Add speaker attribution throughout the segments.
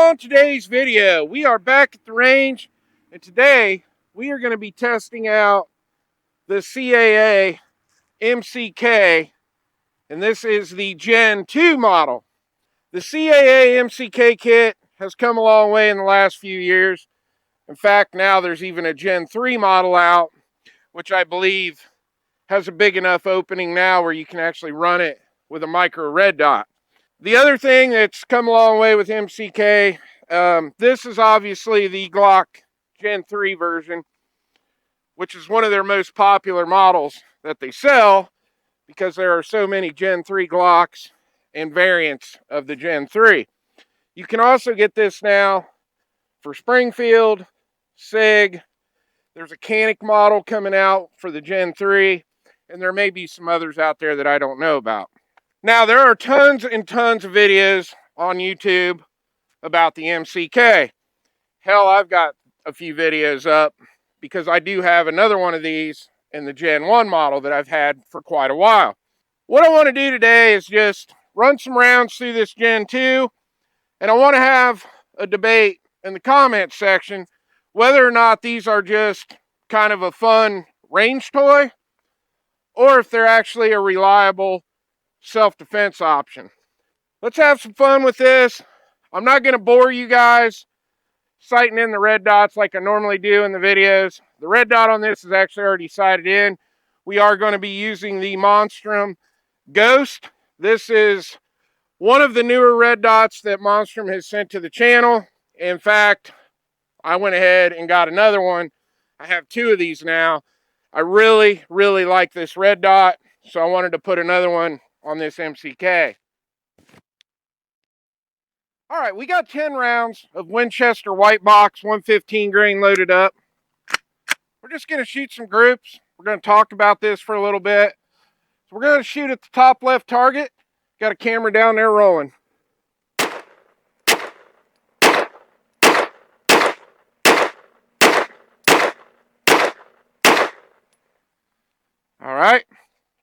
Speaker 1: on today's video, we are back at the range, and today we are going to be testing out the CAA MCK, and this is the Gen 2 model. The CAA MCK kit has come a long way in the last few years. In fact, now there's even a Gen 3 model out, which I believe has a big enough opening now where you can actually run it with a micro red dot. The other thing that's come a long way with MCK, this is obviously the Glock Gen 3 version, which is one of their most popular models that they sell because there are so many Gen 3 Glocks and variants of the Gen 3. You can also get this now for Springfield, SIG. There's a Canic model coming out for the Gen 3, and there may be some others out there that I don't know about. Now, there are tons and tons of videos on YouTube about the MCK. Hell, I've got a few videos up because I do have another one of these in the Gen 1 model that I've had for quite a while. What I want to do today is just run some rounds through this Gen 2, and I want to have a debate in the comments section whether or not these are just kind of a fun range toy or if they're actually a reliable self-defense option. Let's have some fun with this. I'm not going to bore you guys sighting in the red dots like I normally do in the videos. The red dot on this is actually already sighted in. We are going to be using the Monstrum Ghost. This is one of the newer red dots that Monstrum has sent to the channel. In fact, I went ahead and got another one. I have two of these now. I really like this red dot, so I wanted to put another one on this MCK. All right, we got 10 rounds of Winchester White Box 115 grain loaded up. We're just going to shoot some groups. We're going to talk about this for a little bit. So we're going to shoot at the top left target. Got a camera down there rolling. All right,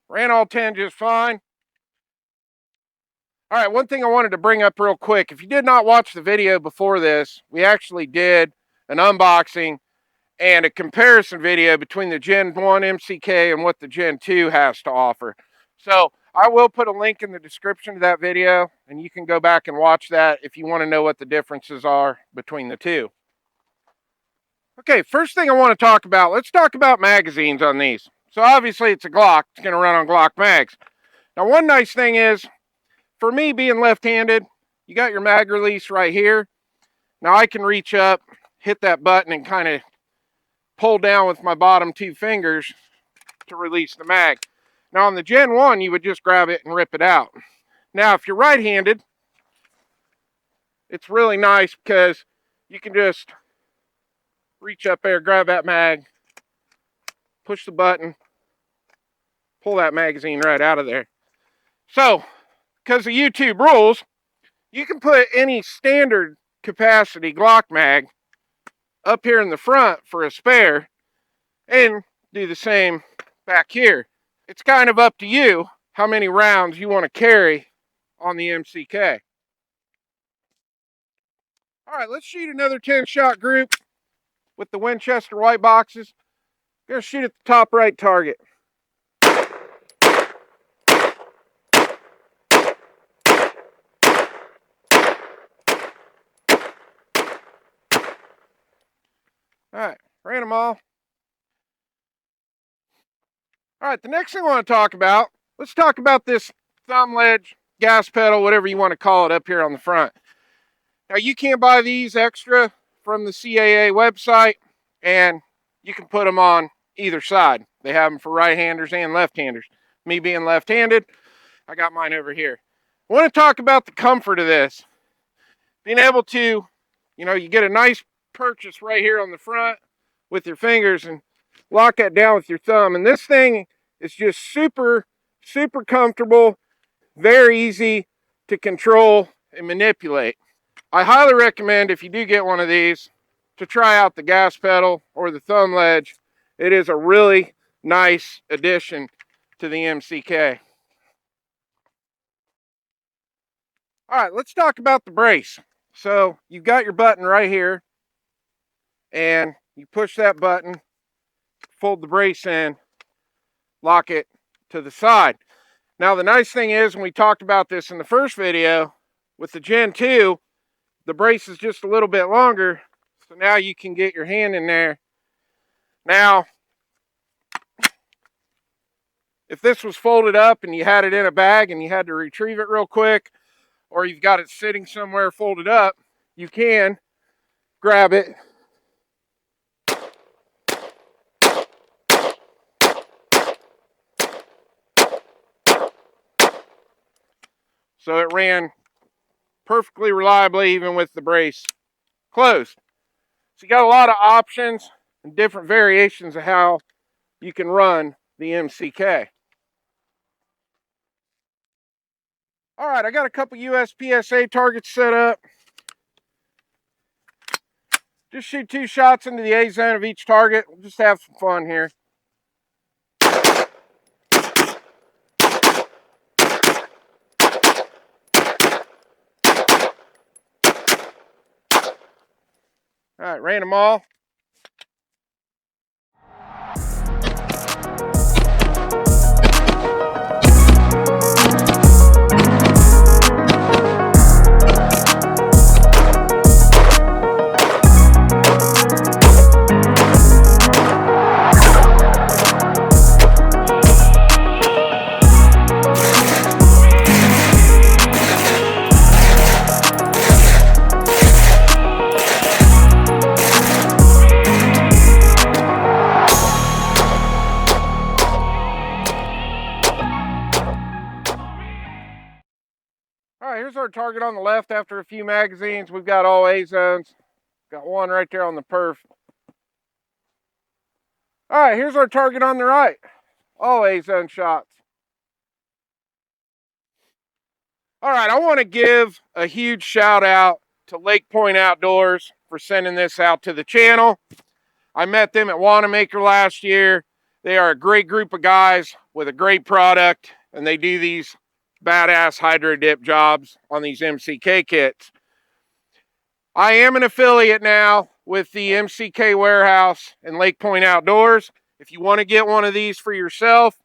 Speaker 1: ran all 10 just fine. All right, one thing I wanted to bring up real quick. If you did not watch the video before this, we actually did an unboxing and a comparison video between the Gen 1 MCK and what the Gen 2 has to offer. So I will put a link in the description to that video, and you can go back and watch that if you want to know what the differences are between the two. Okay, first thing I want to talk about, let's talk about magazines on these. So obviously it's a Glock. It's going to run on Glock mags. Now one nice thing is, for me being left-handed, you got your mag release right here. Now I can reach up, hit that button, and kind of pull down with my bottom two fingers to release the mag. Now on the Gen 1, you would just grab it and rip it out. Now if you're right-handed, it's really nice because you can just reach up there, grab that mag, push the button, pull that magazine right out of there. So, because of YouTube rules, you can put any standard capacity Glock mag up here in the front for a spare and do the same back here. It's kind of up to you how many rounds you want to carry on the MCK. All right, let's shoot another 10-shot group with the Winchester White Boxes. I'm going to shoot at the top right target. All right, ran them all. All right, the next thing I want to talk about, let's talk about this thumb ledge, gas pedal, whatever you want to call it up here on the front. Now, you can buy these extra from the CAA website, and you can put them on either side. They have them for right-handers and left-handers. Me being left-handed, I got mine over here. I want to talk about the comfort of this. Being able to, you get a nice purchase right here on the front with your fingers and lock that down with your thumb. And this thing is just super comfortable, very easy to control and manipulate. I highly recommend, if you do get one of these, to try out the gas pedal or the thumb ledge. It is a really nice addition to the MCK. All right, let's talk about the brace. So you've got your button right here, and you push that button, fold the brace in, lock it to the side. Now the nice thing is, and we talked about this in the first video, with the Gen 2, the brace is just a little bit longer, so now you can get your hand in there. Now, if this was folded up and you had it in a bag and you had to retrieve it real quick, or you've got it sitting somewhere folded up, you can grab it, so it ran perfectly reliably even with the brace closed. So you got a lot of options and different variations of how you can run the MCK. All right, I got a couple USPSA targets set up. Just shoot 2 shots into the A zone of each target. We'll just have some fun here. All right, ran them all. All right, here's our target on the left after a few magazines. We've got all A zones. Got one right there on the perf. All right, here's our target on the right. All A zone shots. All right, I want to give a huge shout out to Lake Point Outdoors for sending this out to the channel. I met them at Wanamaker last year. They are a great group of guys with a great product, and they do these badass hydro dip jobs on these MCK kits. I am an affiliate now with the MCK Warehouse and Lake Point Outdoors. If you want to get one of these for yourself,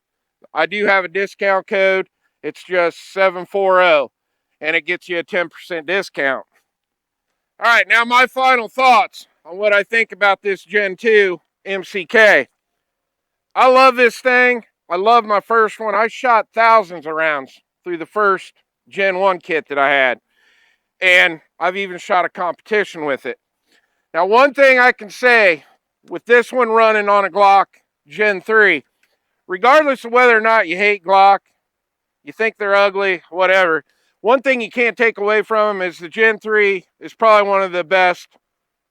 Speaker 1: I do have a discount code. It's just 740, and it gets you a 10% discount. All right, now my final thoughts on what I think about this Gen 2 MCK. I love this thing. I love my first one. I shot thousands of rounds through the first Gen 1 kit that I had. And I've even shot a competition with it. Now, one thing I can say with this one running on a Glock Gen 3, regardless of whether or not you hate Glock, you think they're ugly, whatever, one thing you can't take away from them is the Gen 3 is probably one of the best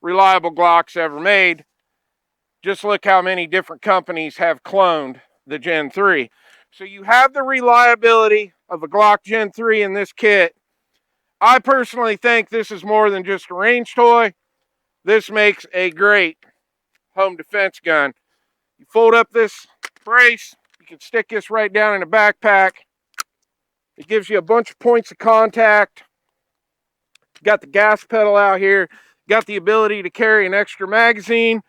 Speaker 1: reliable Glocks ever made. Just look how many different companies have cloned the Gen 3. So you have the reliability of a Glock Gen 3 in this kit. I personally think this is more than just a range toy. This makes a great home defense gun. You fold up this brace, you can stick this right down in a backpack. It gives you a bunch of points of contact. You got the gas pedal out here. Got the ability to carry an extra magazine.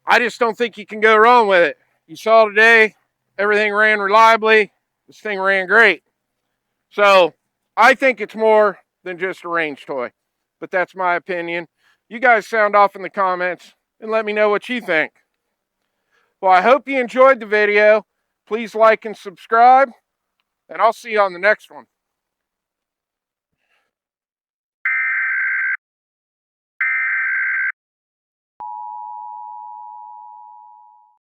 Speaker 1: I just don't think you can go wrong with it. You saw today, everything ran reliably. This thing ran great. So I think it's more than just a range toy, but that's my opinion. You guys sound off in the comments and let me know what you think. Well, I hope you enjoyed the video. Please like and subscribe, and I'll see you on the next one.